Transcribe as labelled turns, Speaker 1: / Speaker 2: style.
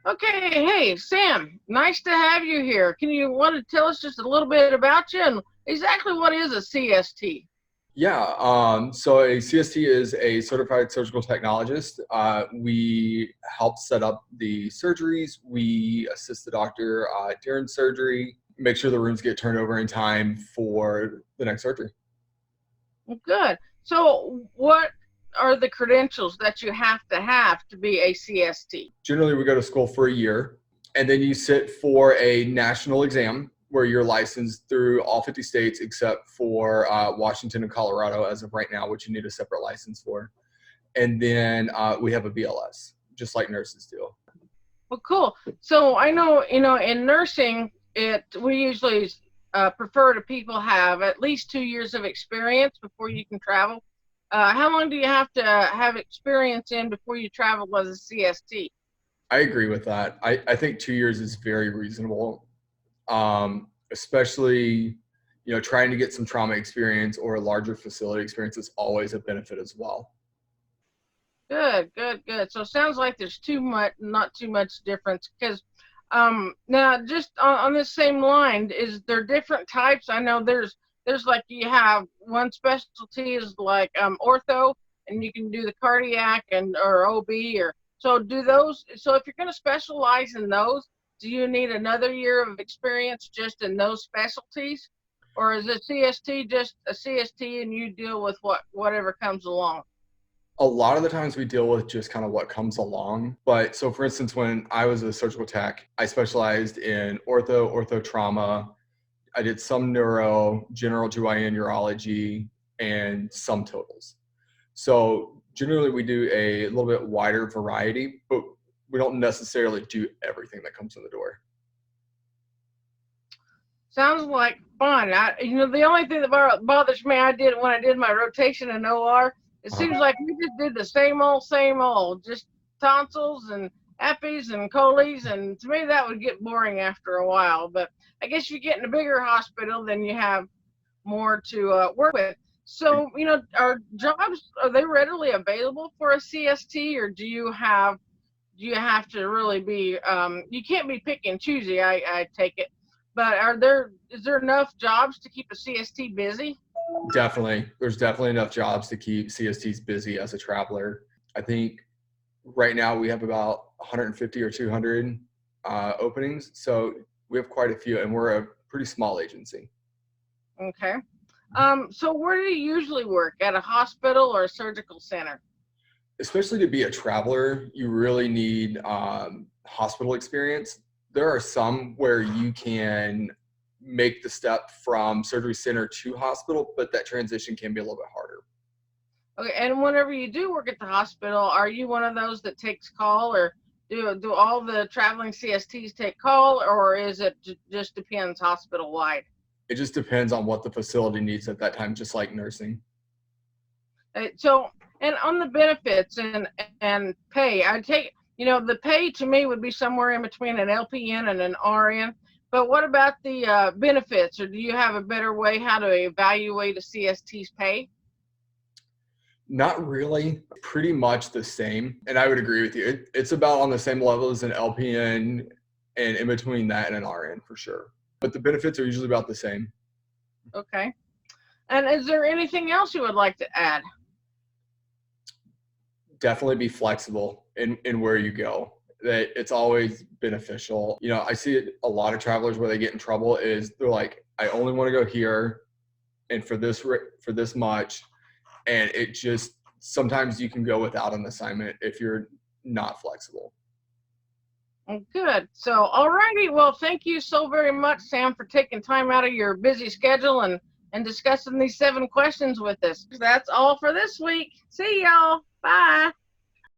Speaker 1: Okay, hey, Sam, nice to have you here. Can you want to tell us just a little bit about you and exactly what is a CST?
Speaker 2: So a CST is a certified surgical technologist. We help set up the surgeries. We assist the doctor during surgery, make sure the rooms get turned over in time for the next surgery.
Speaker 1: Well, good. So, what are the credentials that you have to be a CST?
Speaker 2: Generally, we go to school for a year, and then you sit for a national exam where you're licensed through all 50 states except for Washington and Colorado as of right now, which you need a separate license for. And then we have a BLS, just like nurses do.
Speaker 1: Well, cool. So, I know, in nursing, we usually prefer to people have at least 2 years of experience before you can travel. How long do you have to have experience in before you travel as a CST?
Speaker 2: I agree with that. I think 2 years is very reasonable, especially, trying to get some trauma experience or a larger facility experience is always a benefit as well.
Speaker 1: Good, good, good. So it sounds like there's not too much difference because now just on this same line, is there different types? I know there's like you have one specialty is like ortho, and you can do the cardiac and or OB or so do those. So if you're going to specialize in those, do you need another year of experience just in those specialties, or is a CST just a CST and you deal with whatever comes along?
Speaker 2: A lot of the times we deal with just kind of what comes along. But so for instance, when I was a surgical tech, I specialized in ortho trauma. I did some neuro, general GYN urology, and some totals. So generally we do a little bit wider variety, but we don't necessarily do everything that comes in the door.
Speaker 1: Sounds like fun. The only thing that bothers me, I did when I did my rotation in OR. It seems like we just did the same old, just tonsils and epis and coles, and to me that would get boring after a while. But I guess you get in a bigger hospital, then you have more to work with. So, are they readily available for a CST, or do you have to really be you can't be picky and choosy, I take it, but is there enough jobs to keep a CST busy?
Speaker 2: Definitely. There's definitely enough jobs to keep CSTs busy as a traveler. I think right now we have about 150 or 200 openings. So we have quite a few, and we're a pretty small agency.
Speaker 1: Okay. So where do you usually work, at a hospital or a surgical center?
Speaker 2: Especially to be a traveler, you really need hospital experience. There are some where you can make the step from surgery center to hospital, but that transition can be a little bit harder.
Speaker 1: Okay, and whenever you do work at the hospital, are you one of those that takes call, or do all the traveling CSTs take call, or is it just depends hospital wide?
Speaker 2: It just depends on what the facility needs at that time, just like nursing.
Speaker 1: So, and on the benefits and pay, I take, the pay to me would be somewhere in between an LPN and an RN. But what about the benefits, or do you have a better way how to evaluate a CST's pay?
Speaker 2: Not really, pretty much the same. And I would agree with you. It's about on the same level as an LPN and in between that and an RN for sure. But the benefits are usually about the same.
Speaker 1: Okay. And is there anything else you would like to add?
Speaker 2: Definitely be flexible in where you go. That it's always beneficial. I see it, a lot of travelers where they get in trouble is they're like, I only want to go here and for this much. And it just, sometimes you can go without an assignment if you're not flexible.
Speaker 1: Good. So, all righty. Well, thank you so very much, Sam, for taking time out of your busy schedule and discussing these 7 questions with us. That's all for this week. See y'all. Bye.